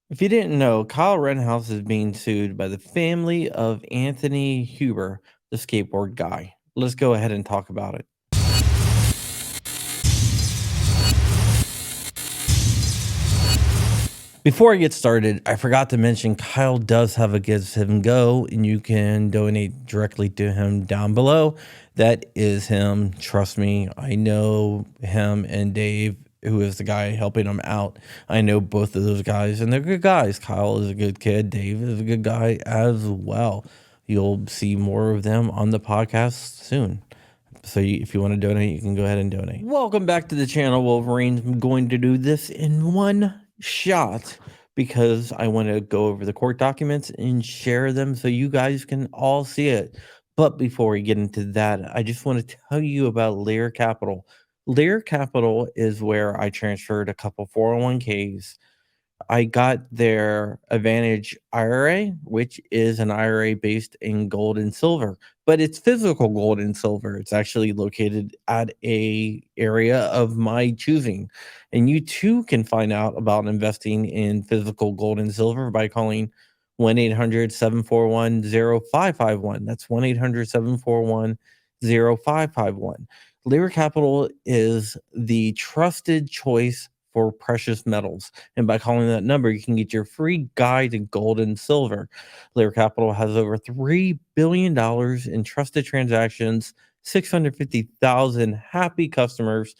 If you didn't know, Kyle Rittenhouse is being sued by the family of Anthony Huber, the skateboard guy. Let's go ahead and talk about it. Before I get started, I forgot to mention Kyle does have a Give Him Go, and you can donate directly to him down below. That is him. Trust me, I know him and Dave, who is the guy helping him out. I know both of those guys, and they're good guys. Kyle is a good kid. Dave is a good guy as well. You'll see more of them on the podcast soon. So if you want to donate, you can go ahead and donate. Welcome back to the channel, Wolverine. I'm going to do this in one shot because I want to go over the court documents and share them so you guys can all see it. But before we get into that, I just want to tell you about Lear Capital. Lear Capital is where I transferred a couple 401ks. I got their Advantage IRA, which is an IRA based in gold and silver, but it's physical gold and silver. It's actually located at a area of my choosing. And you too can find out about investing in physical gold and silver by calling 1-800-741-0551. That's 1-800-741-0551. Lear Capital is the trusted choice for precious metals. And by calling that number, you can get your free guide to gold and silver. Lear Capital has over $3 billion in trusted transactions, 650,000 happy customers,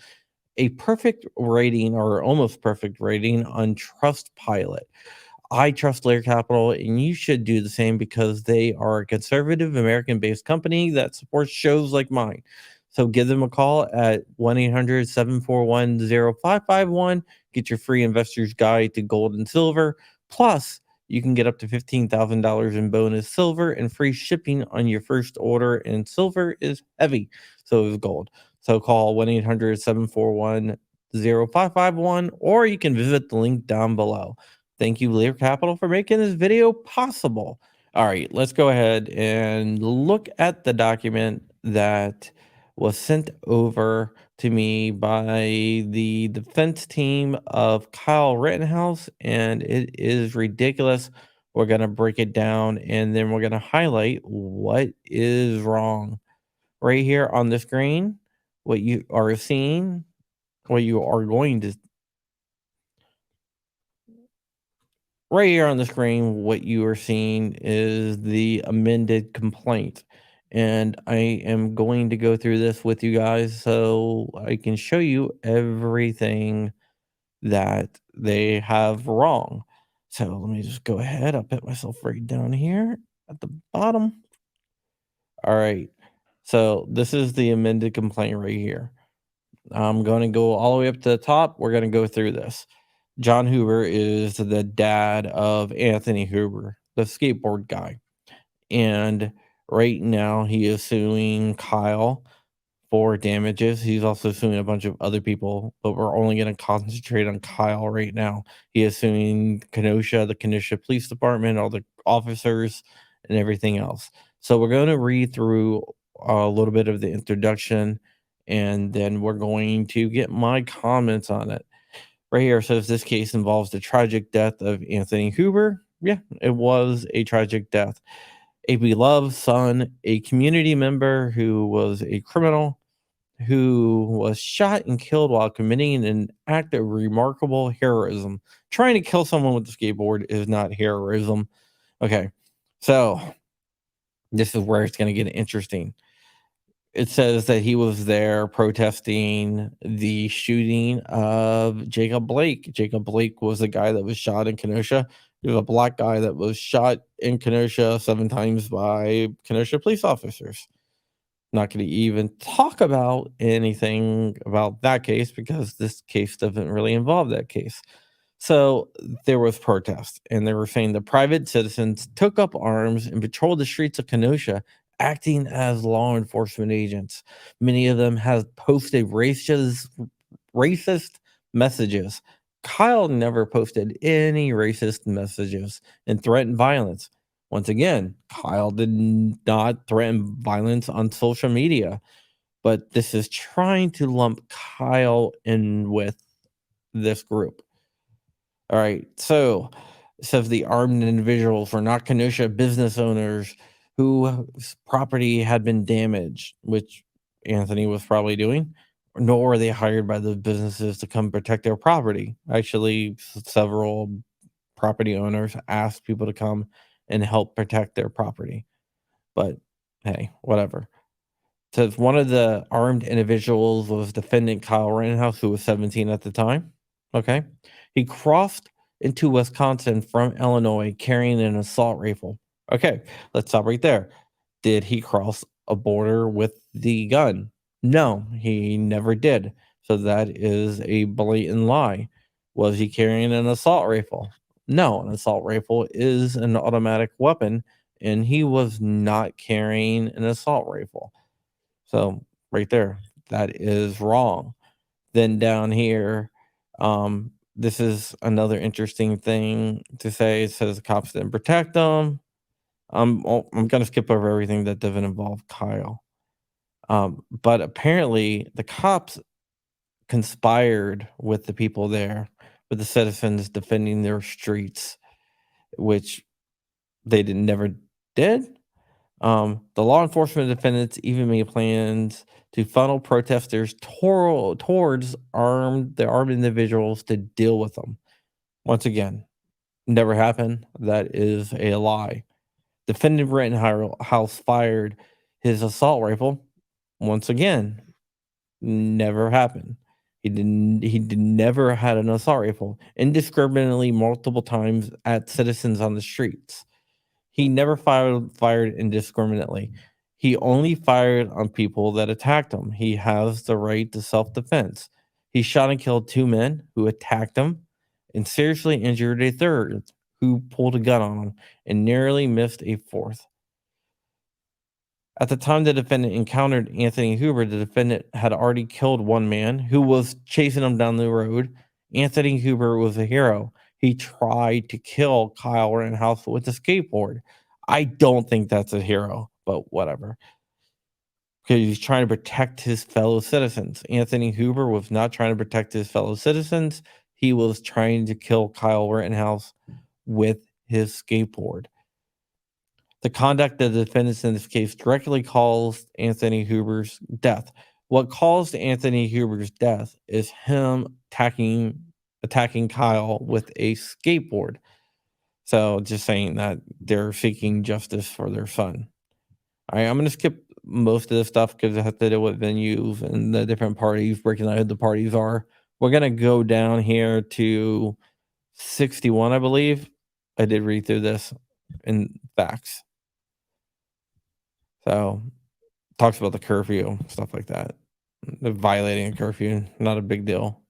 a perfect rating or almost perfect rating on Trustpilot. I trust Lear Capital, and you should do the same because they are a conservative American based company that supports shows like mine. So give them a call at 1-800-741-0551. Get your free investor's guide to gold and silver. Plus, you can get up to $15,000 in bonus silver and free shipping on your first order. And silver is heavy, so is gold. So call 1-800-741-0551, or you can visit the link down below. Thank you, Lear Capital, for making this video possible. All right, let's go ahead and look at the document that was sent over to me by the defense team of Kyle Rittenhouse, and it is ridiculous. We're going to break it down, and then we're going to highlight what is wrong. Right here on the screen, what you are seeing, what you are going to right here on the screen, what you are seeing is the amended complaint. And I am going to go through this with you guys so I can show you everything that they have wrong. So let me just go ahead. I'll put myself right down here at the bottom. All right. So this is the amended complaint right here. I'm going to go all the way up to the top. We're going to go through this. John Huber is the dad of Anthony Huber, the skateboard guy. And right now he is suing Kyle for damages. He's also suing a bunch of other people, but we're only going to concentrate on Kyle right now. He is suing Kenosha, the Kenosha Police Department, all the officers, and everything else. So we're going to read through a little bit of the introduction, and then we're going to get my comments on it. Right here says this case involves the tragic death of Anthony Huber. Yeah, it was a tragic death. A beloved son, a community member who was a criminal, who was shot and killed while committing an act of remarkable heroism. Trying to kill someone with a skateboard is not heroism. Okay, so this is where it's going to get interesting. It says that he was there protesting the shooting of Jacob Blake. Jacob Blake was the guy that was shot in Kenosha. He was a black guy that was shot in Kenosha 7 times by Kenosha police officers. Not going to even talk about anything about that case because this case doesn't really involve that case. So there was protest, and they were saying the private citizens took up arms and patrolled the streets of Kenosha, acting as law enforcement agents. Many of them have posted racist messages. Kyle never posted any racist messages and threatened violence. Once again, Kyle did not threaten violence on social media, but this is trying to lump Kyle in with this group. All right. So says the armed individuals were not Kenosha business owners whose property had been damaged, which Anthony was probably doing, nor were they hired by the businesses to come protect their property. Actually, several property owners asked people to come and help protect their property. But hey, whatever. Says one of the armed individuals was defendant Kyle Rittenhouse, who was 17 at the time. Okay. He crossed into Wisconsin from Illinois carrying an assault rifle. Okay. Let's stop right there. Did he cross a border with the gun? No, he never did. So that is a blatant lie. Was he carrying an assault rifle? No, an assault rifle is an automatic weapon, and he was not carrying an assault rifle. So right there, that is wrong. Then down here, this is another interesting thing to say. It says the cops didn't protect them. I'm gonna skip over everything that doesn't involve Kyle. But apparently the cops conspired with the people there, with the citizens defending their streets, which they never did. The law enforcement defendants even made plans to funnel protesters towards the armed individuals to deal with them. Once again, never happened. That is a lie. Defendant Rittenhouse fired his assault rifle. Once again, never happened. He never had an assault rifle indiscriminately multiple times at citizens on the streets. He never fired indiscriminately. He only fired on people that attacked him. He has the right to self-defense. He shot and killed 2 men who attacked him and seriously injured a third who pulled a gun on him and narrowly missed a fourth. At the time the defendant encountered Anthony Hoover, the defendant had already killed 1 man who was chasing him down the road. Anthony Hoover was a hero. He tried to kill Kyle Rittenhouse with a skateboard. I don't think that's a hero, but whatever. Because he's trying to protect his fellow citizens. Anthony Hoover was not trying to protect his fellow citizens. He was trying to kill Kyle Rittenhouse with his skateboard. The conduct of the defendants in this case directly caused Anthony Hoover's death. What caused Anthony Hoover's death is him attacking Kyle with a skateboard. So just saying that they're seeking justice for their son. All right, I'm going to skip most of this stuff because it has to do with venues and the different parties, breaking out who the parties are. We're going to go down here to 61, I believe. I did read through this in facts. So talks about the curfew, stuff like that. Violating a curfew, not a big deal.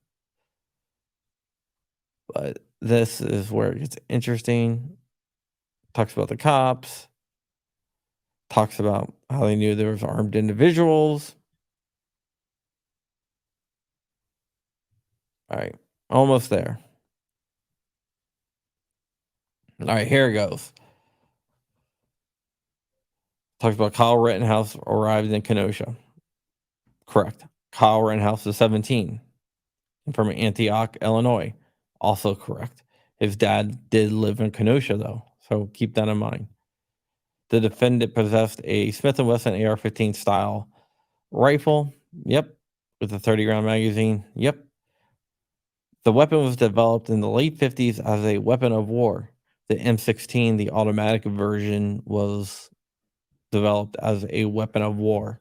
But this is where it gets interesting. Talks about the cops. Talks about how they knew there was armed individuals. All right, almost there. All right, here it goes. Talks about Kyle Rittenhouse arrived in Kenosha. Correct. Kyle Rittenhouse is 17 and from Antioch, Illinois. Also correct. His dad did live in Kenosha, though, so keep that in mind. The defendant possessed a Smith & Wesson AR-15 style rifle. Yep. With a 30-round magazine. Yep. The weapon was developed in the late 50s as a weapon of war. The M16, the automatic version, was developed as a weapon of war.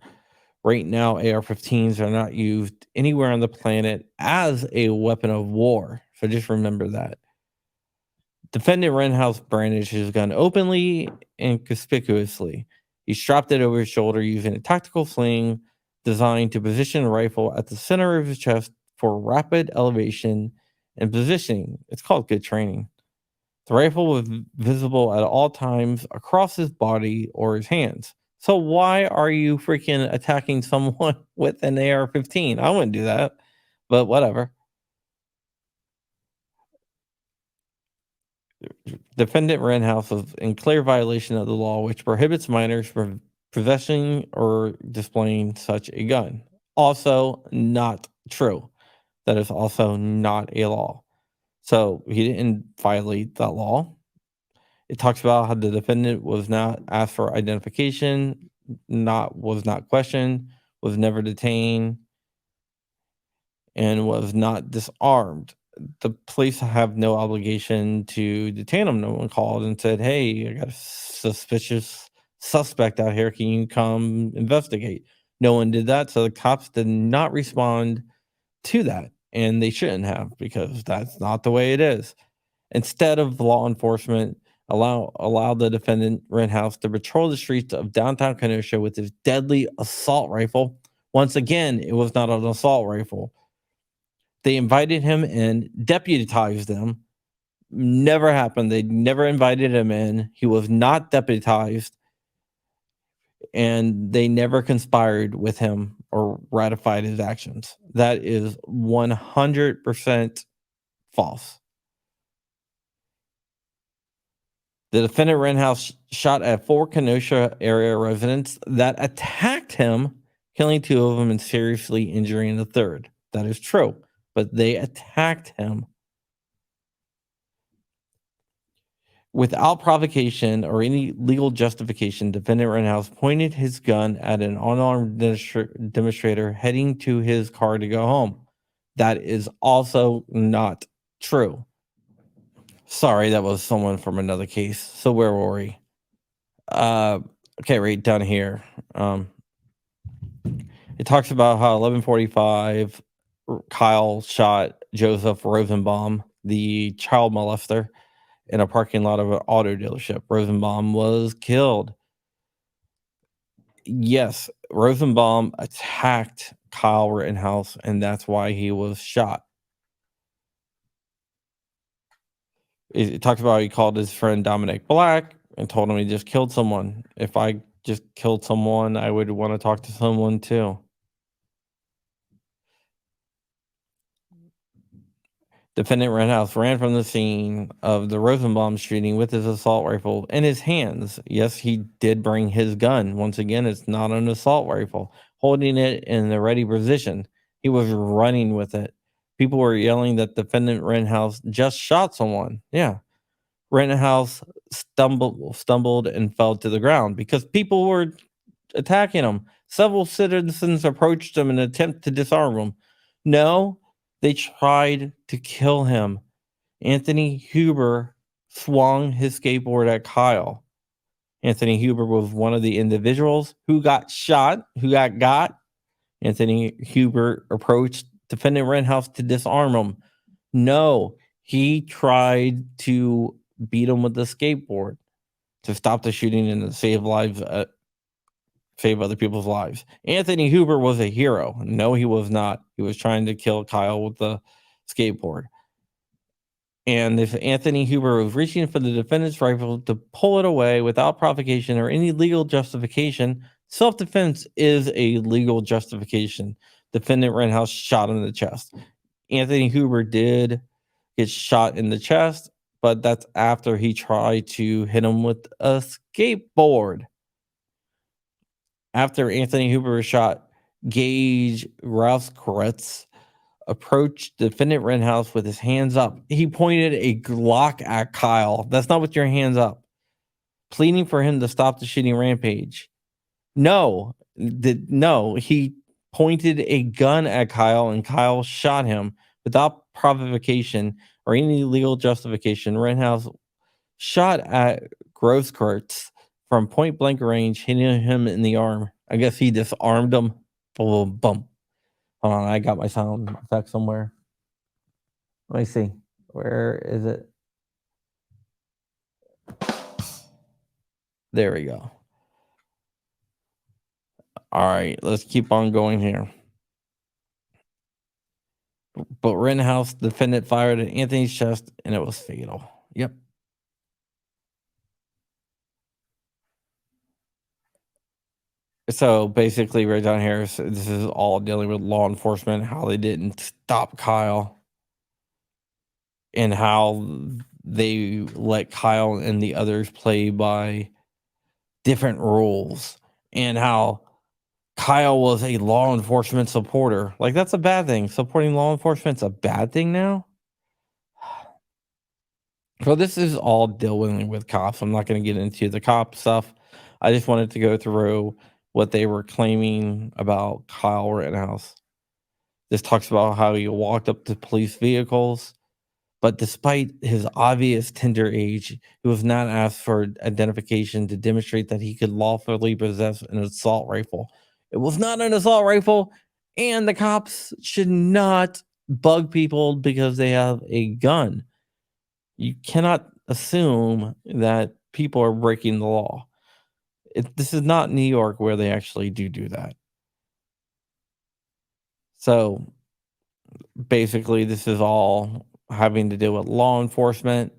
Right now, AR-15s are not used anywhere on the planet as a weapon of war. So just remember that. Defendant Rittenhouse brandished his gun openly and conspicuously. He strapped it over his shoulder using a tactical sling designed to position the rifle at the center of his chest for rapid elevation and positioning. It's called good training. The rifle was visible at all times across his body or his hands. So why are you freaking attacking someone with an AR-15? I wouldn't do that, but whatever. Defendant Rittenhouse was in clear violation of the law, which prohibits minors from possessing or displaying such a gun. Also, not true. That is also not a law. So he didn't violate that law. It talks about how the defendant was not asked for identification, was not questioned, was never detained, and was not disarmed. The police have no obligation to detain him. No one called and said, "Hey, I got a suspicious suspect out here. Can you come investigate?" No one did that, so the cops did not respond to that, and they shouldn't have because that's not the way it is. Instead of law enforcement allow the defendant Rittenhouse to patrol the streets of downtown Kenosha with his deadly assault rifle. Once again, it was not an assault rifle. They invited him in, deputized him. Never happened. They never invited him in. He was not deputized, and they never conspired with him or ratified his actions. That is 100% false. The defendant Rittenhouse shot at 4 Kenosha area residents that attacked him, killing 2 of them and seriously injuring the third. That is true, but they attacked him without provocation or any legal justification. Defendant Rittenhouse pointed his gun at an unarmed demonstrator heading to his car to go home. That is also not true. Sorry, that was someone from another case. So where were we? Uh, okay, right down here. It talks about how 11:45 Kyle shot Joseph Rosenbaum, the child molester, in a parking lot of an auto dealership. Rosenbaum was killed. Yes, Rosenbaum attacked Kyle Rittenhouse, and that's why he was shot. It talks about how he called his friend Dominic Black and told him he just killed someone. If I just killed someone, I would want to talk to someone too. Defendant Rittenhouse ran from the scene of the Rosenbaum shooting with his assault rifle in his hands. Yes, he did bring his gun. Once again, it's not an assault rifle. Holding it in the ready position, he was running with it. People were yelling that defendant Rittenhouse just shot someone. Yeah, Rittenhouse stumbled and fell to the ground because people were attacking him. Several citizens approached him in an attempt to disarm him. No, they tried to kill him. Anthony Huber swung his skateboard at Kyle. Anthony Huber was one of the individuals who got shot, who got. Anthony Huber approached defendant Rittenhouse to disarm him. No, he tried to beat him with the skateboard to stop the shooting and to save lives, save other people's lives. Anthony Huber was a hero. No, he was not. He was trying to kill Kyle with the skateboard. And if Anthony Huber was reaching for the defendant's rifle to pull it away without provocation or any legal justification, self defense is a legal justification. Defendant Rittenhouse shot him in the chest. Anthony Huber did get shot in the chest, but that's after he tried to hit him with a skateboard. After Anthony Huber was shot, Gage Rouskretz approached defendant Rittenhouse with his hands up. He pointed a Glock at Kyle. That's not with your hands up. Pleading for him to stop the shooting rampage. No, he pointed a gun at Kyle and Kyle shot him without provocation or any legal justification. Rittenhouse shot at Grosskreutz from point blank range, hitting him in the arm. I guess he disarmed him. Boom, bump. Hold on, I got my sound effect somewhere. Let me see. Where is it? There we go. All right, let's keep on going here. But Rittenhouse defendant fired at Anthony's chest and it was fatal. Yep. So basically, right down here, this is all dealing with law enforcement, how they didn't stop Kyle, and how they let Kyle and the others play by different rules, and how Kyle was a law enforcement supporter. Like, that's a bad thing. Supporting law enforcement's a bad thing now? So this is all dealing with cops. I'm not going to get into the cop stuff. I just wanted to go through what they were claiming about Kyle Rittenhouse. This talks about how he walked up to police vehicles, but despite his obvious tender age, he was not asked for identification to demonstrate that he could lawfully possess an assault rifle. It was not an assault rifle, and the cops should not bug people because they have a gun. You cannot assume that people are breaking the law. This is not New York where they actually do that. So basically, this is all having to do with law enforcement.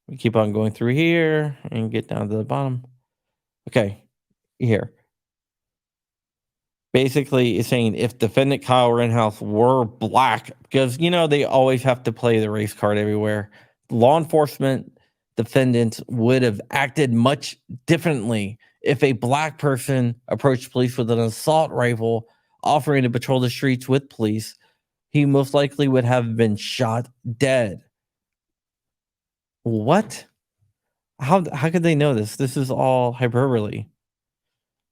We keep on going through here and get down to the bottom. Okay, here. Basically, it's saying if defendant Kyle Rittenhouse were black, because they always have to play the race card everywhere. Law enforcement defendants would have acted much differently if a black person approached police with an assault rifle, offering to patrol the streets with police. He most likely would have been shot dead. What? How could they know this? This is all hyperbole.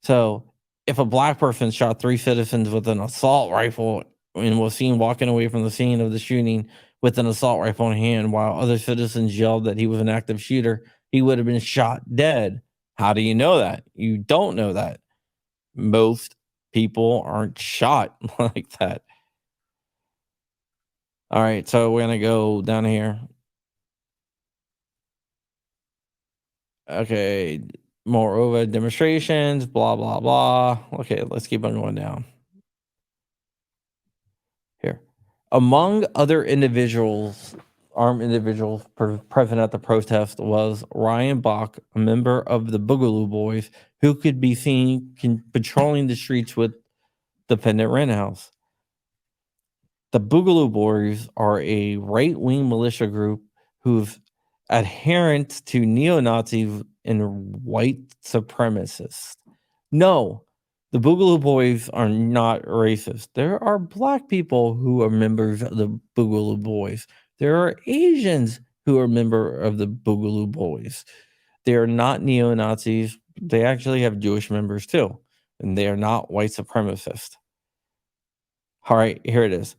So, if a black person shot 3 citizens with an assault rifle and was seen walking away from the scene of the shooting with an assault rifle in hand while other citizens yelled that he was an active shooter, he would have been shot dead. How do you know that? You don't know that. Most people aren't shot like that. All right, so we're gonna go down here. Okay, moreover, demonstrations, blah blah blah. Okay, let's keep on going down. Here. Among other individuals, armed individuals present at the protest was Ryan Bach, a member of the Boogaloo Boys, who could be seen patrolling the streets with defendant Rittenhouse. The Boogaloo Boys are a right wing militia group who's adherent to neo Nazis and white supremacists. No, the Boogaloo Boys are not racist. There are black people who are members of the Boogaloo Boys. There are Asians who are member of the Boogaloo Boys. They are not neo Nazis. They actually have Jewish members too, and they are not white supremacists. All right, here it is.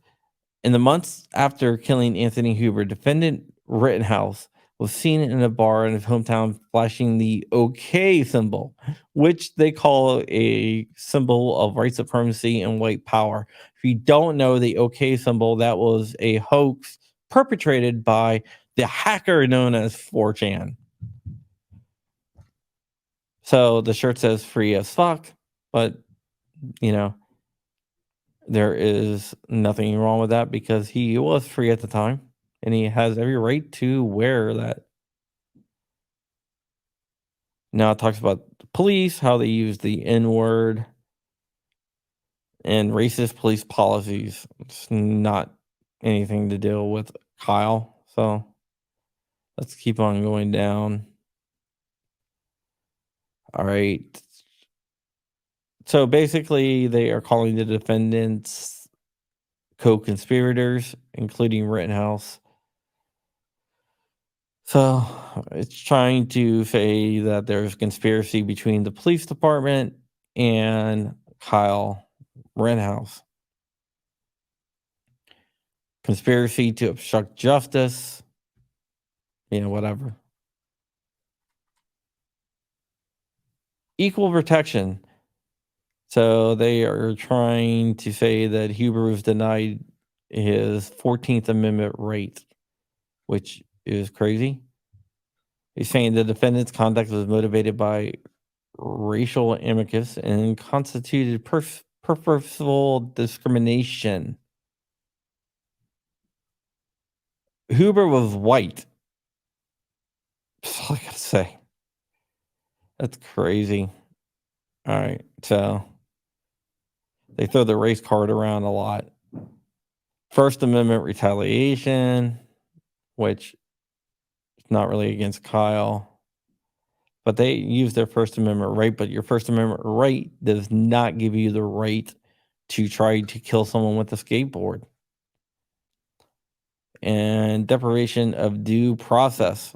In the months after killing Anthony Huber, defendant Rittenhouse was seen in a bar in his hometown flashing the OK symbol, which they call a symbol of white supremacy and white power. If you don't know the OK symbol, that was a hoax perpetrated by the hacker known as 4chan. So the shirt says free as fuck, but you know, there is nothing wrong with that because he was free at the time and he has every right to wear that. Now it talks about the police, how they use the N word and racist police policies. It's not anything to deal with Kyle. So let's keep on going down. All right. So basically, they are calling the defendants co conspirators, including Rittenhouse. So it's trying to say that there's conspiracy between the police department and Kyle Rittenhouse. Conspiracy to obstruct justice. Whatever. Equal protection. So they are trying to say that Huber was denied his 14th Amendment right, which is crazy. He's saying the defendant's conduct was motivated by racial animus and constituted purposeful discrimination. Huber was white. That's all I gotta say. That's crazy. All right, so they throw the race card around a lot. First Amendment retaliation, which is not really against Kyle, but they use their First Amendment right. But your First Amendment right does not give you the right to try to kill someone with a skateboard. And deprivation of due process.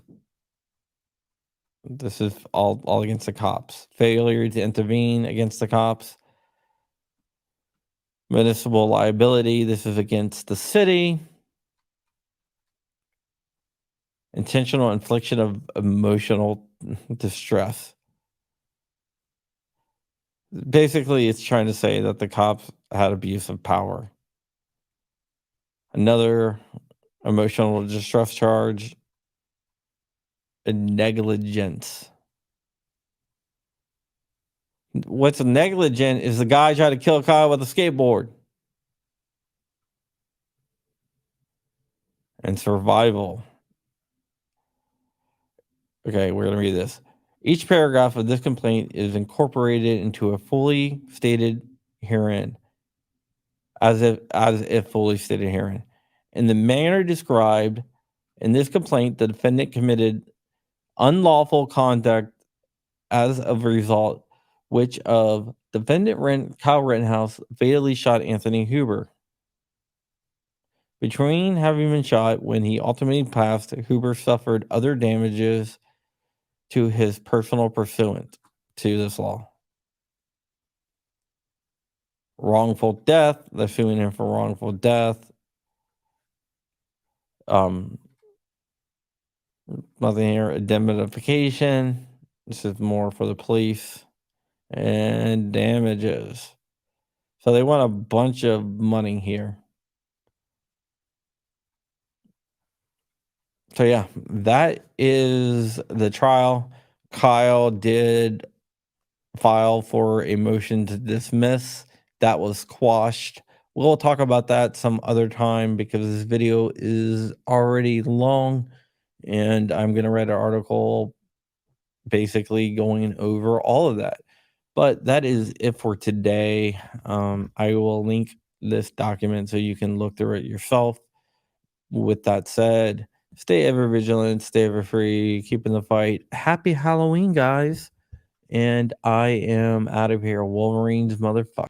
This is all against the cops. Failure to intervene against the cops. Municipal liability. This is against the city. Intentional infliction of emotional distress. Basically, it's trying to say that the cops had abuse of power. Another emotional distress charge, negligence. What's negligent is the guy tried to kill Kyle with a skateboard. And survival. Okay, we're going to read this. Each paragraph of this complaint is incorporated into a fully stated herein, as if fully stated herein. In the manner described in this complaint, the defendant committed unlawful conduct as a result, which of defendant Kyle Rittenhouse fatally shot Anthony Huber. Between having been shot when he ultimately passed, Huber suffered other damages to his personal pursuant to this law. Wrongful death, they're suing him for wrongful death. Nothing here, indemnification. This is more for the police. And damages. So they want a bunch of money here. So yeah, that is the trial. Kyle did file for a motion to dismiss. That was quashed. We'll talk about that some other time because this video is already long and I'm going to write an article basically going over all of that. But that is it for today. I will link this document so you can look through it yourself. With that said, stay ever vigilant, stay ever free, keeping the fight. Happy Halloween, guys. And I am out of here. Wolverine's motherfucker.